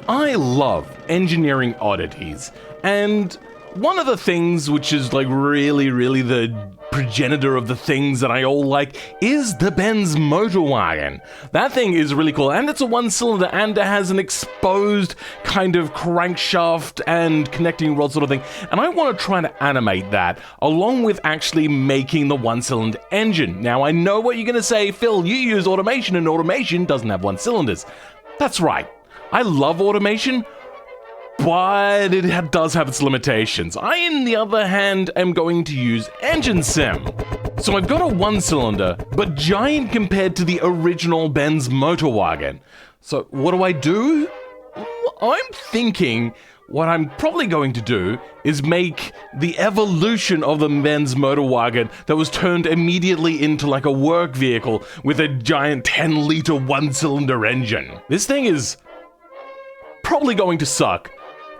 I love engineering oddities, and one of the things which is like really the progenitor of the things that I all like is the Benz Motorwagen. That thing is really cool, and it's a one-cylinder, and it has an exposed kind of crankshaft and connecting rod sort of thing, and I want to try to animate that along with actually making the one-cylinder engine. Now, I know what you're going to say, Phil, you use automation, and automation doesn't have one cylinders. That's right. I love automation, but it does have its limitations. I, on the other hand, am going to use Engine Sim. So I've got a one-cylinder, but giant compared to the original Benz Motorwagen. So what do? I'm thinking what I'm probably going to do is make the evolution of the Benz Motorwagen that was turned immediately into like a work vehicle with a giant 10-liter one-cylinder engine. This thing is probably going to suck,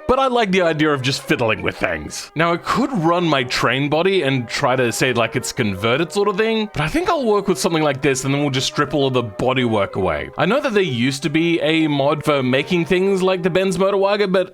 but I like the idea of just fiddling with things. Now, I could run my train body and try to say like it's converted sort of thing, but I think I'll work with something like this and then we'll just strip all of the bodywork away. I know that there used to be a mod for making things like the Benz Motorwagen, but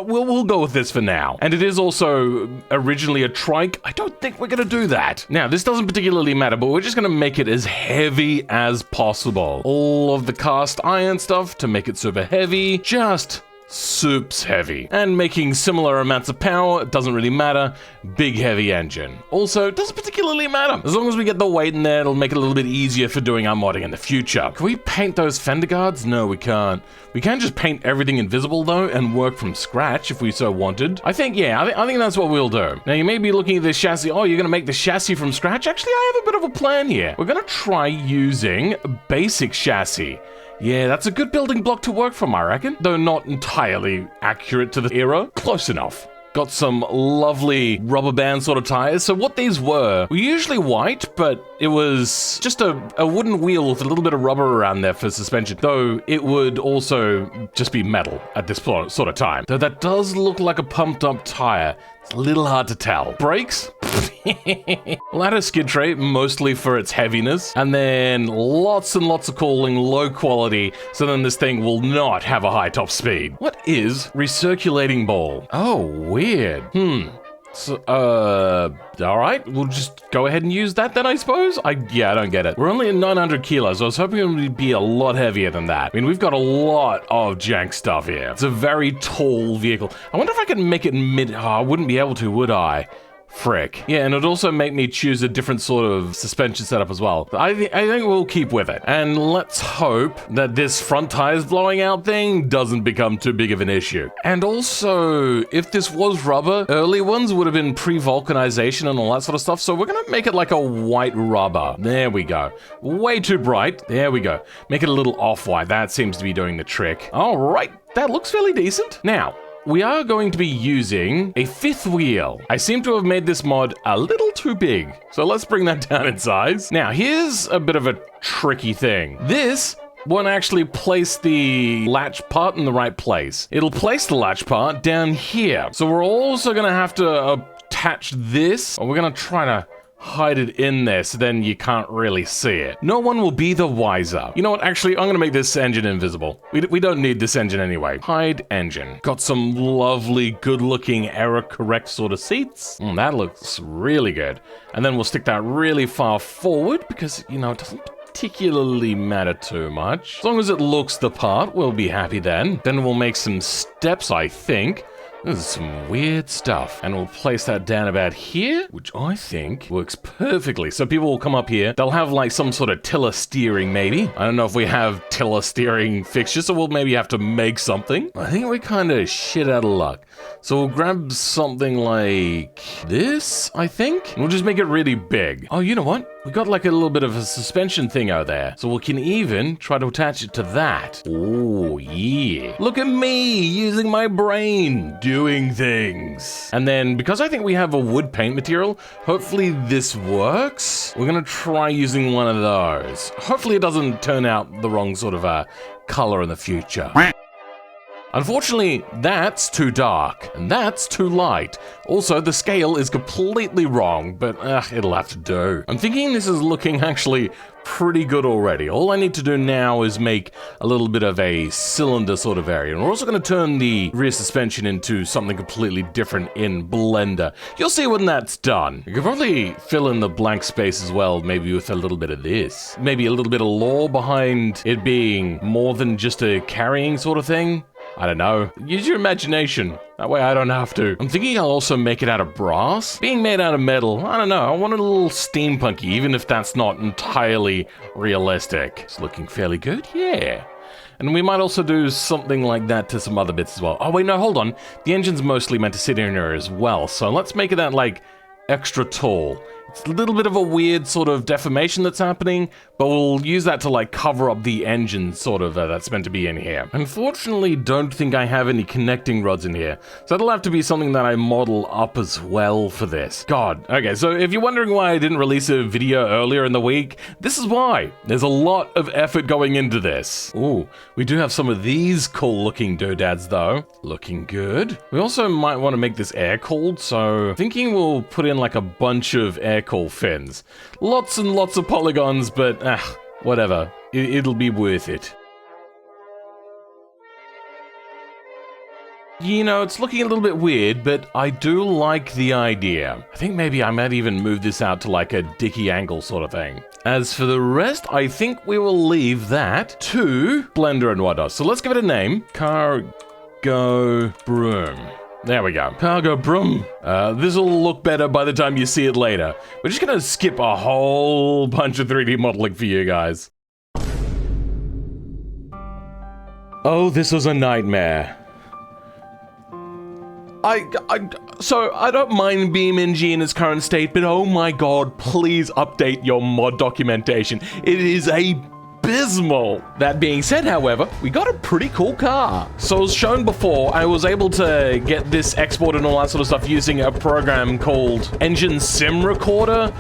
we'll go with this for now. And it is also originally a trike. I don't think we're gonna do that. Now, this doesn't particularly matter, but we're just gonna make it as heavy as possible. All of the cast iron stuff to make it super heavy, just soups heavy. And making similar amounts of power, it doesn't really matter. Big heavy engine. Also, it doesn't particularly matter. As long as we get the weight in there, it'll make it a little bit easier for doing our modding in the future. Can we paint those fender guards? No, we can't. We can just paint everything invisible though and work from scratch if we so wanted. I think that's what we'll do. Now you may be looking at this chassis. Oh, you're gonna make the chassis from scratch? Actually, I have a bit of a plan here. We're gonna try using a basic chassis. Yeah, that's a good building block to work from, I reckon. Though not entirely accurate to the era. Close enough. Got some lovely rubber band sort of tires. So what these were usually white, but it was just a wooden wheel with a little bit of rubber around there for suspension. Though it would also just be metal at this sort of time. Though that does look like a pumped up tire. It's a little hard to tell. Brakes? Ladder skid tray, mostly for its heaviness, and then lots and lots of cooling, low quality, so then this thing will not have a high top speed. What is recirculating ball? Oh, weird. So, alright, we'll just go ahead and use that then, I suppose? I don't get it. We're only at 900 kilos. I was hoping it would be a lot heavier than that. I mean, we've got a lot of jank stuff here. It's a very tall vehicle. I wonder if I can make it mid... Oh, I wouldn't be able to, would I? Frick. Yeah, and it'd also make me choose a different sort of suspension setup as well. I think we'll keep with it. And let's hope that this front tires blowing out thing doesn't become too big of an issue. And also, if this was rubber, early ones would have been pre-vulcanization and all that sort of stuff, so we're gonna make it like a white rubber. There we go. Way too bright. There we go. Make it a little off-white. That seems to be doing the trick. All right, that looks fairly decent. Now, we are going to be using a fifth wheel. I seem to have made this mod a little too big, so let's bring that down in size. Now, here's a bit of a tricky thing. This won't actually place the latch part in the right place. It'll place the latch part down here. So we're also gonna have to attach this, or we're gonna try to hide it in there so then you can't really see it. No one will be the wiser. You know what, actually, I'm gonna make this engine invisible. We don't need this engine anyway. Hide engine. Got some lovely, good-looking, error-correct sort of seats. That looks really good. And then we'll stick that really far forward because, you know, it doesn't particularly matter too much. As long as it looks the part, we'll be happy then. Then we'll make some steps, I think. This is some weird stuff. And we'll place that down about here, which I think works perfectly. So people will come up here. They'll have like some sort of tiller steering maybe. I don't know if we have tiller steering fixtures, so we'll maybe have to make something. I think we're kind of shit out of luck. So we'll grab something like this, I think. We'll just make it really big. Oh, you know what? We got like a little bit of a suspension thing out there. So we can even try to attach it to that. Oh, yeah. Look at me using my brain, doing things. And then because I think we have a wood paint material, hopefully this works. We're gonna try using one of those. Hopefully it doesn't turn out the wrong sort of color in the future. Unfortunately, that's too dark, and that's too light. Also, the scale is completely wrong, but it'll have to do. I'm thinking this is looking actually pretty good already. All I need to do now is make a little bit of a cylinder sort of area. And we're also going to turn the rear suspension into something completely different in Blender. You'll see when that's done. You can probably fill in the blank space as well, maybe with a little bit of this. Maybe a little bit of lore behind it being more than just a carrying sort of thing. I don't know. Use your imagination. That way I don't have to. I'm thinking I'll also make it out of brass. Being made out of metal, I don't know. I want it a little steampunky, even if that's not entirely realistic. It's looking fairly good, yeah. And we might also do something like that to some other bits as well. Oh wait, no, hold on. The engine's mostly meant to sit in here as well, so let's make it that, like, extra tall. It's a little bit of a weird sort of deformation that's happening, but we'll use that to like cover up the engine sort of that's meant to be in here. Unfortunately, don't think I have any connecting rods in here, so that'll have to be something that I model up as well for this. God, okay, so if you're wondering why I didn't release a video earlier in the week, this is why. There's a lot of effort going into this. Ooh, we do have some of these cool looking doodads though. Looking good. We also might want to make this air-cooled, so thinking we'll put in like a bunch of air-cool fins. Lots and lots of polygons, but whatever. It'll be worth it. You know, it's looking a little bit weird, but I do like the idea. I think maybe I might even move this out to like a dicky angle sort of thing. As for the rest, I think we will leave that to Blender and whatnot. So let's give it a name. Cargo Broom. There we go. Cargo Broom. This will look better by the time you see it later. We're just gonna skip a whole bunch of 3D modeling for you guys. Oh, this was a nightmare. So I don't mind BeamNG in its current state, but oh my god, please update your mod documentation. It is abysmal. That being said, however, we got a pretty cool car. So as shown before, I was able to get this exported and all that sort of stuff using a program called Engine Sim Recorder.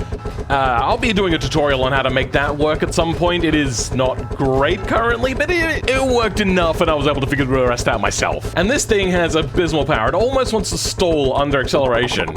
I'll be doing a tutorial on how to make that work at some point. It is not great currently, but it worked enough and I was able to figure the rest out myself. And this thing has abysmal power. It almost wants to stall under acceleration.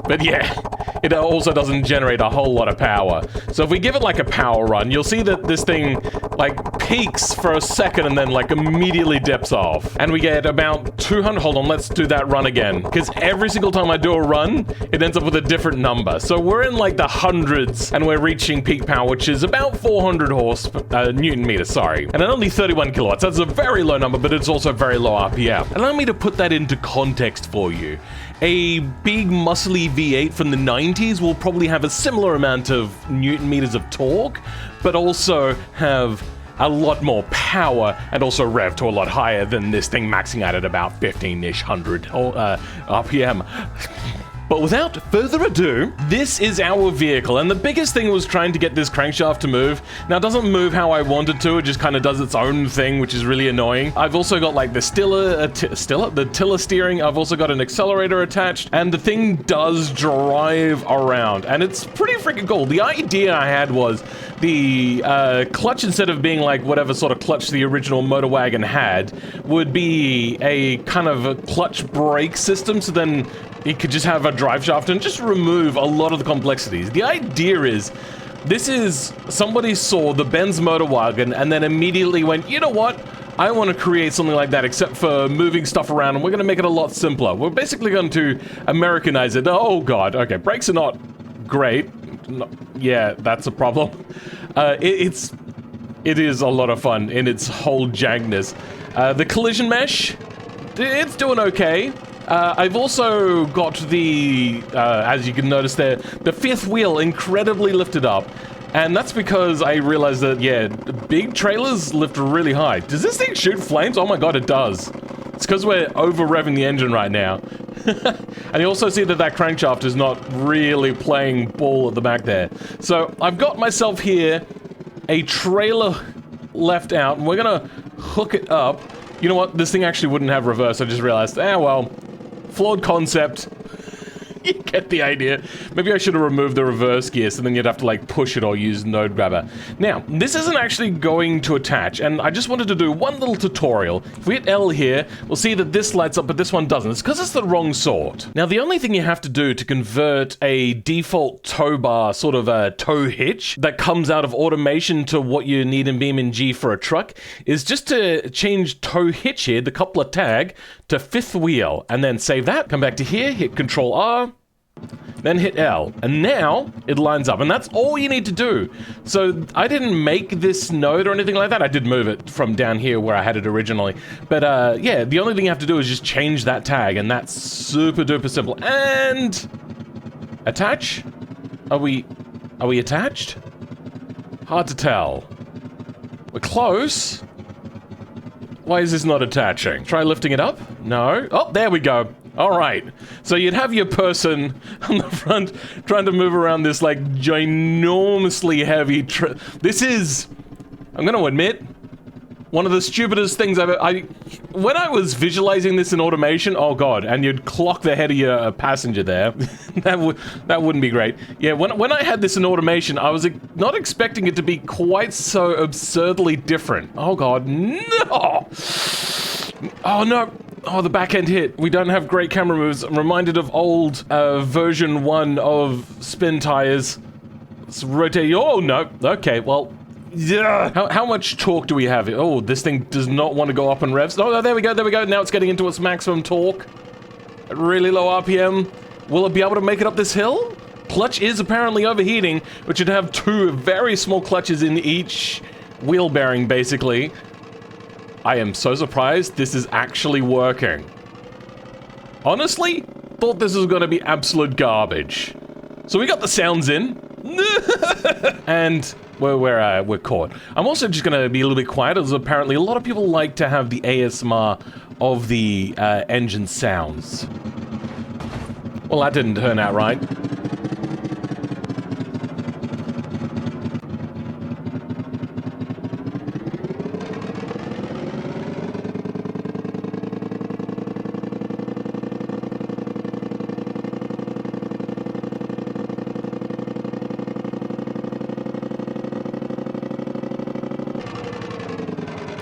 But yeah, it also doesn't generate a whole lot of power. So if we give it like a power run, you'll see that this thing like peaks for a second and then like immediately dips off. And we get about 200, hold on, let's do that run again. Because every single time I do a run, it ends up with a different number. So we're in like the hundreds and we're reaching peak power, which is about 400 Newton meters, sorry. And at only 31 kilowatts, that's a very low number, but it's also very low RPM. Allow me to put that into context for you. A big muscly V8 from the 90s will probably have a similar amount of Newton meters of torque, but also have a lot more power and also rev to a lot higher than this thing maxing out at about 15-ish hundred RPM. But without further ado, this is our vehicle, and the biggest thing was trying to get this crankshaft to move. Now, it doesn't move how I want it to, it just kind of does its own thing, which is really annoying. I've also got like the tiller steering, I've also got an accelerator attached, and the thing does drive around, and it's pretty freaking cool. The idea I had was the clutch, instead of being like whatever sort of clutch the original Motorwagon had, would be a kind of a clutch brake system, so then it could just have a drive shaft and just remove a lot of the complexities. The idea is, this is, somebody saw the Benz Motorwagen and then immediately went, you know what? I want to create something like that except for moving stuff around, and we're going to make it a lot simpler. We're basically going to Americanize it. Oh god, okay, brakes are not great. No, yeah, that's a problem. It is a lot of fun in its whole jagness. The collision mesh, it's doing okay. I've also got the, as you can notice there, the fifth wheel incredibly lifted up. And that's because I realized that, yeah, big trailers lift really high. Does this thing shoot flames? Oh my god, it does. It's because we're over-revving the engine right now. And you also see that that crankshaft is not really playing ball at the back there. So I've got myself here a trailer left out, and we're gonna hook it up. You know what? This thing actually wouldn't have reverse. I just realized, well, flawed concept. get the idea. Maybe I should have removed the reverse gear, so then you'd have to like push it or use node grabber. Now, this isn't actually going to attach, and I just wanted to do one little tutorial. If we hit L here, we'll see that this lights up, but this one doesn't. It's because it's the wrong sort. Now, the only thing you have to do to convert a default tow bar, sort of a tow hitch, that comes out of automation to what you need in BeamNG for a truck, is just to change tow hitch here, the coupler tag, to 5th wheel, and then save that, come back to here, hit Control R, then hit L, and now it lines up, and that's all you need to do. So I didn't make this node or anything like that. I did move it from down here where I had it originally, but yeah, the only thing you have to do is just change that tag, and that's super duper simple. And attach? Are we attached? Hard to tell. We're close. Why is this not attaching? Try lifting it up? No. Oh, there we go. All right. So you'd have your person on the front trying to move around this like ginormously heavy this is, I'm going to admit, one of the stupidest things when I was visualizing this in automation, oh god, and you'd clock the head of your passenger there, that wouldn't be great. Yeah, when I had this in automation, I was not expecting it to be quite so absurdly different. Oh god, no! Oh no! Oh, the back end hit. We don't have great camera moves. I'm reminded of old version 1 of spin tires. Let's rotate. Oh no! Okay, well. Yeah. How much torque do we have? Oh, this thing does not want to go up in revs. Oh, there we go, there we go. Now it's getting into its maximum torque. At really low RPM. Will it be able to make it up this hill? Clutch is apparently overheating, but you'd have 2 very small clutches in each wheel bearing, basically. I am so surprised this is actually working. Honestly, thought this was going to be absolute garbage. So we got the sounds in. And we're caught. I'm also just going to be a little bit quiet, as apparently a lot of people like to have the ASMR of the engine sounds. Well, that didn't turn out right.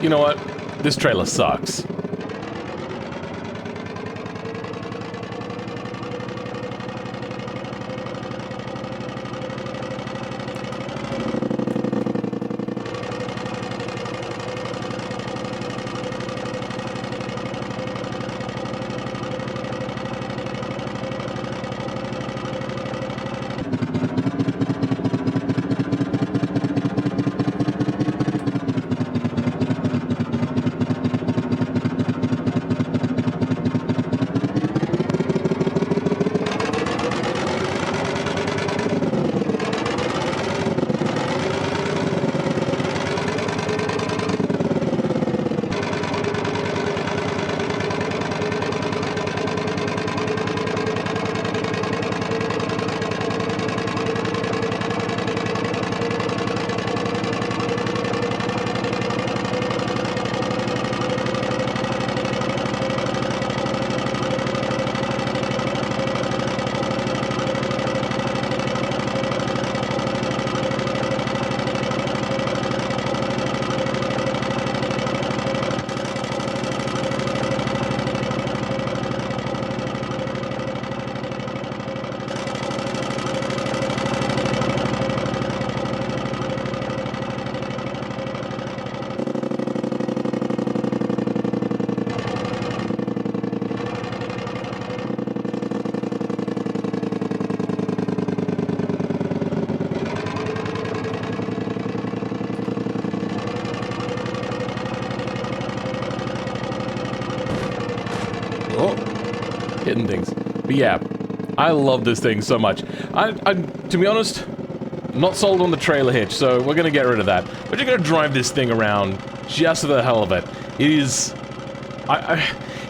You know what? This trailer sucks. Hitting things. But yeah, I love this thing so much. To be honest, not sold on the trailer hitch, so we're gonna get rid of that. We're just gonna drive this thing around just for the hell of it. It is...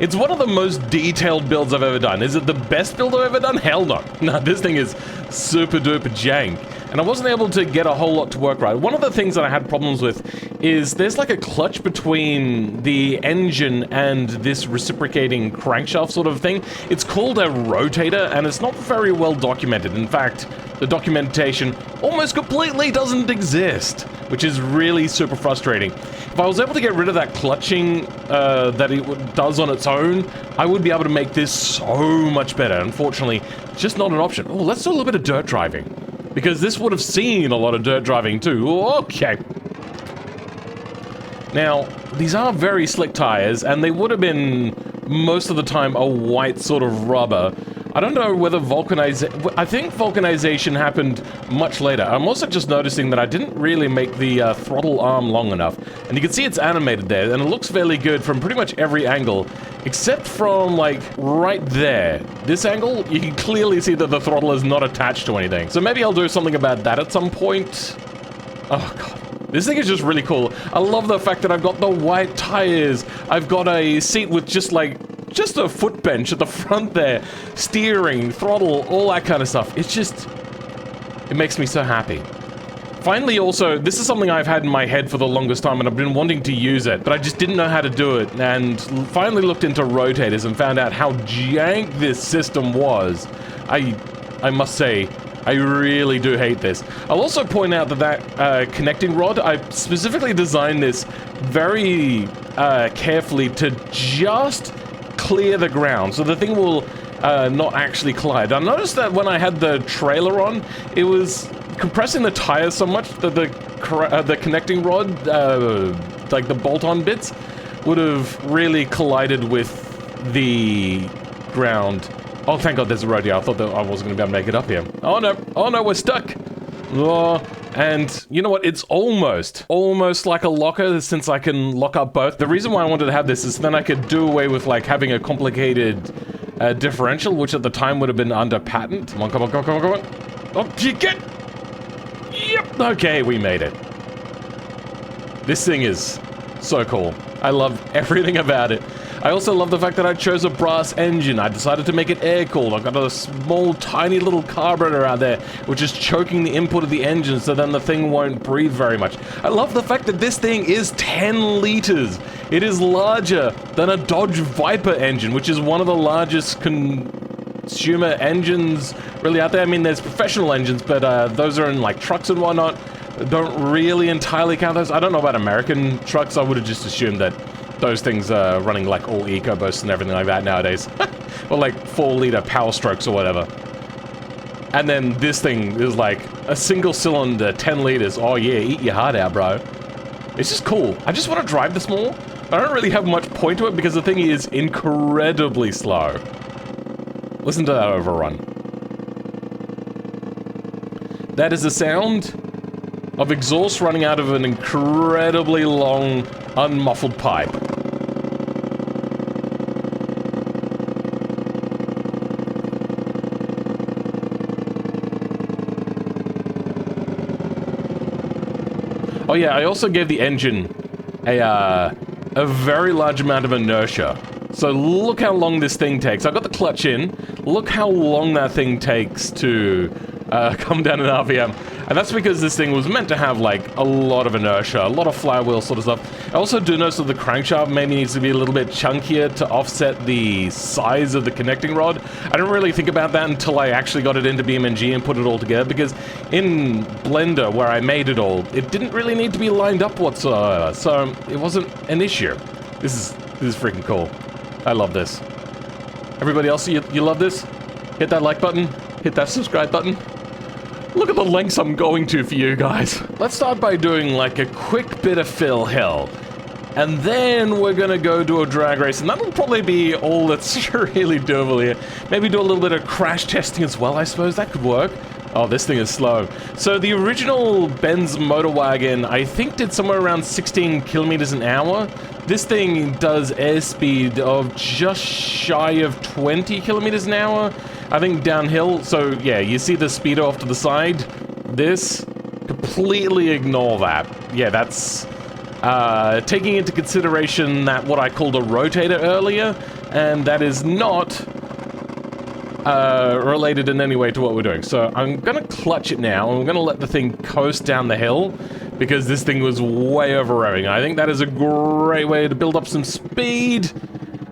it's one of the most detailed builds I've ever done. Is it the best build I've ever done? Hell no. No, this thing is super duper jank. and I wasn't able to get a whole lot to work right. One of the things that I had problems with is there's like a clutch between the engine and this reciprocating crankshaft sort of thing. It's called a rotator, and it's not very well documented. In fact, the documentation almost completely doesn't exist, which is really super frustrating. If I was able to get rid of that clutching that it does on its own, I would be able to make this so much better. Unfortunately, it's just not an option. Oh, let's do a little bit of dirt driving, because this would have seen a lot of dirt driving too. Okay. Now, these are very slick tires, and they would have been most of the time a white sort of rubber. I don't know whether I think vulcanization happened much later. I'm also just noticing that I didn't really make the throttle arm long enough. And you can see it's animated there, and it looks fairly good from pretty much every angle, except from, like, right there. This angle, you can clearly see that the throttle is not attached to anything. So maybe I'll do something about that at some point. Oh, God. This thing is just really cool. I love the fact that I've got the white tires. I've got a seat with just a foot bench at the front there. Steering, throttle, all that kind of stuff. It's just... it makes me so happy. Finally, also, this is something I've had in my head for the longest time, and I've been wanting to use it, but I just didn't know how to do it, and finally looked into rotators and found out how jank this system was. I must say, I really do hate this. I'll also point out that connecting rod, I specifically designed this very carefully to just clear the ground, so the thing will not actually collide. I noticed that when I had the trailer on, it was compressing the tires so much that the connecting rod, like the bolt-on bits, would have really collided with the ground. Oh, thank God there's a road here. I thought that I wasn't going to be able to make it up here. Oh no, we're stuck. Oh, and you know what? It's almost like a locker, since I can lock up both. The reason why I wanted to have this is then I could do away with, like, having a complicated differential, which at the time would have been under patent. Come on, come on, come on, come on, come on. Oh, you get... Yep, okay, we made it. This thing is so cool. I love everything about it. I also love the fact that I chose a brass engine. I decided to make it air-cooled. I've got a small, tiny little carburetor out there, which is choking the input of the engine, so then the thing won't breathe very much. I love the fact that this thing is 10 liters. It is larger than a Dodge Viper engine, which is one of the largest consumer engines really out there. I mean, there's professional engines, but those are in, like, trucks and whatnot. Don't really entirely count those. I don't know about American trucks. I would have just assumed that those things are running like all EcoBoosts and everything like that nowadays. Or like 4-liter Power Strokes or whatever. And then this thing is like a single cylinder, 10 liters. Oh yeah, eat your heart out, bro. It's just cool. I just want to drive this more. I don't really have much point to it because the thing is incredibly slow. Listen to that overrun. That is the sound of exhaust running out of an incredibly long, unmuffled pipe. Oh yeah, I also gave the engine a very large amount of inertia. So look how long this thing takes. I got the clutch in. Look how long that thing takes to come down in RPM. And that's because this thing was meant to have, like, a lot of inertia, a lot of flywheel sort of stuff. I also do notice that the crankshaft maybe needs to be a little bit chunkier to offset the size of the connecting rod. I didn't really think about that until I actually got it into BeamNG and put it all together, because in Blender, where I made it all, it didn't really need to be lined up whatsoever, so it wasn't an issue. This is freaking cool. I love this. Everybody else, you love this? Hit that like button, hit that subscribe button. Look at the lengths I'm going to for you guys. Let's start by doing like a quick bit of Phil Hill. And then we're gonna go do a drag race, and that'll probably be all that's really doable here. Maybe do a little bit of crash testing as well, I suppose. That could work. Oh, this thing is slow. So the original Benz Motorwagen, I think, did somewhere around 16 kilometers an hour. This thing does airspeed of just shy of 20 kilometers an hour. I think downhill. So yeah, you see the speedo off to the side. This, completely ignore that. Yeah, that's taking into consideration that what I called a rotator earlier, and that is not related in any way to what we're doing. So I'm gonna clutch it now, and we're gonna let the thing coast down the hill, because this thing was way over revving. I think that is a great way to build up some speed,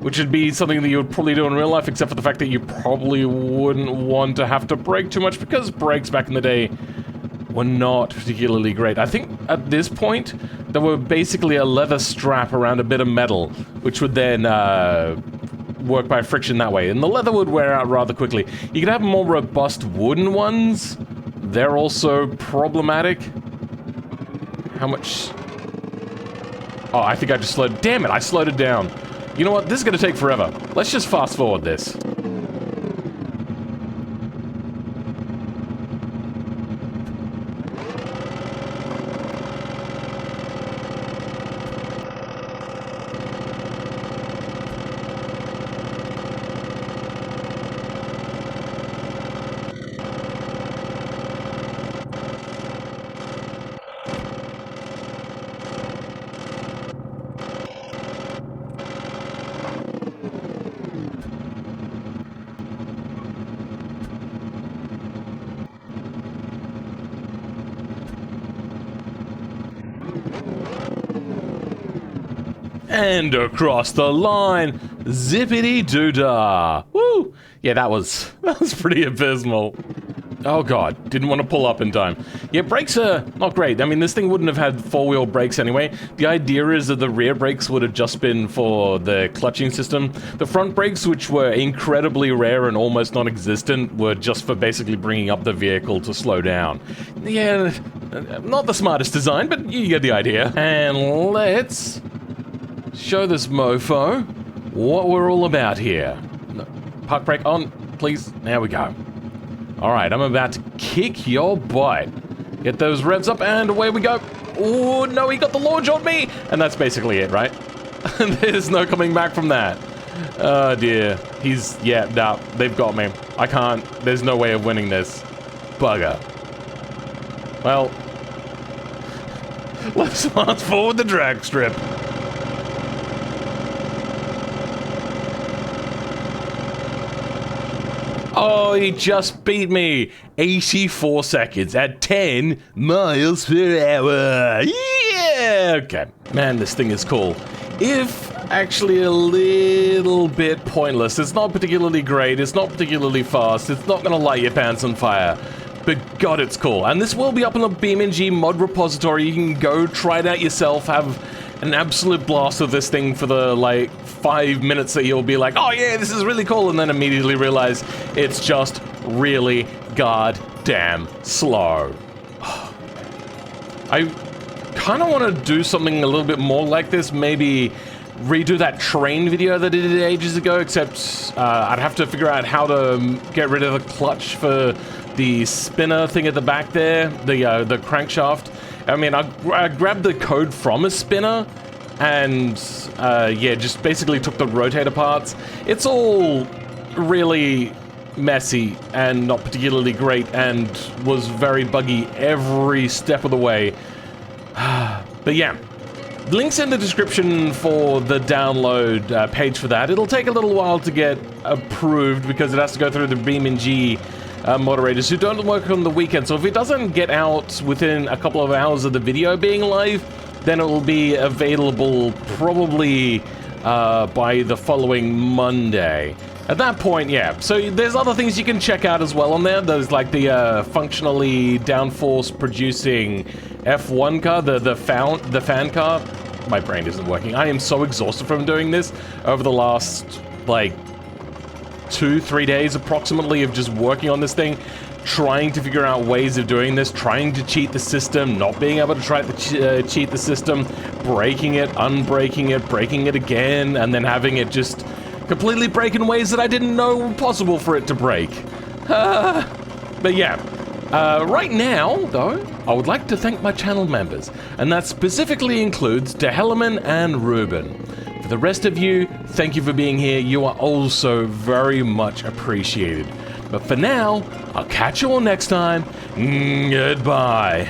which would be something that you would probably do in real life, except for the fact that you probably wouldn't want to have to brake too much, because brakes back in the day were not particularly great. I think at this point, there were basically a leather strap around a bit of metal, which would then work by friction that way, and the leather would wear out rather quickly. You could have more robust wooden ones. They're also problematic. How much? Oh, I think I just slowed... Damn it, I slowed it down. You know what? This is gonna take forever. Let's just fast forward this. And across the line, zippity-doo-dah. Woo! Yeah, that was pretty abysmal. Oh god, didn't want to pull up in time. Yeah, brakes are not great. I mean, this thing wouldn't have had four-wheel brakes anyway. The idea is that the rear brakes would have just been for the clutching system. The front brakes, which were incredibly rare and almost non-existent, were just for basically bringing up the vehicle to slow down. Yeah, not the smartest design, but you get the idea. And let's show this mofo what we're all about here. No, park brake on, please. There we go. Alright, I'm about to kick your butt. Get those revs up, and away we go. Oh, no, he got the launch on me! And that's basically it, right? There's no coming back from that. Oh, dear. Yeah, no, they've got me. I can't. There's no way of winning this. Bugger. Well, let's fast forward the drag strip. Oh, he just beat me. 84 seconds at 10 miles per hour. Yeah! Okay. Man, this thing is cool. If actually a little bit pointless. It's not particularly great. It's not particularly fast. It's not going to light your pants on fire. But God, it's cool. And this will be up in the BeamNG mod repository. You can go try it out yourself. Have an absolute blast of this thing for the, like, 5 minutes that you'll be like, oh yeah, this is really cool, and then immediately realize it's just really goddamn slow. I kind of want to do something a little bit more like this, maybe redo that train video that I did ages ago, except I'd have to figure out how to get rid of the clutch for the spinner thing at the back there, the crankshaft. I mean, I grabbed the code from a spinner, and yeah, just basically took the rotator parts. It's all really messy and not particularly great, and was very buggy every step of the way. But yeah, links in the description for the download page for that. It'll take a little while to get approved because it has to go through the BeamNG moderators who don't work on the weekend. So if it doesn't get out within a couple of hours of the video being live, then it will be available probably by the following Monday. At that point, yeah. So there's other things you can check out as well on there. There's like the functionally downforce producing F1 car, the fan car. My brain isn't working. I am so exhausted from doing this over the last, like, 2-3 days approximately of just working on this thing, trying to figure out ways of doing this, trying to cheat the system, not being able to try to cheat the system, breaking it, unbreaking it, breaking it again, and then having it just completely break in ways that I didn't know were possible for it to break. But yeah, right now, though, I would like to thank my channel members, and that specifically includes DeHellerman and Ruben. For the rest of you, thank you for being here. You are also very much appreciated. But for now, I'll catch you all next time. Goodbye.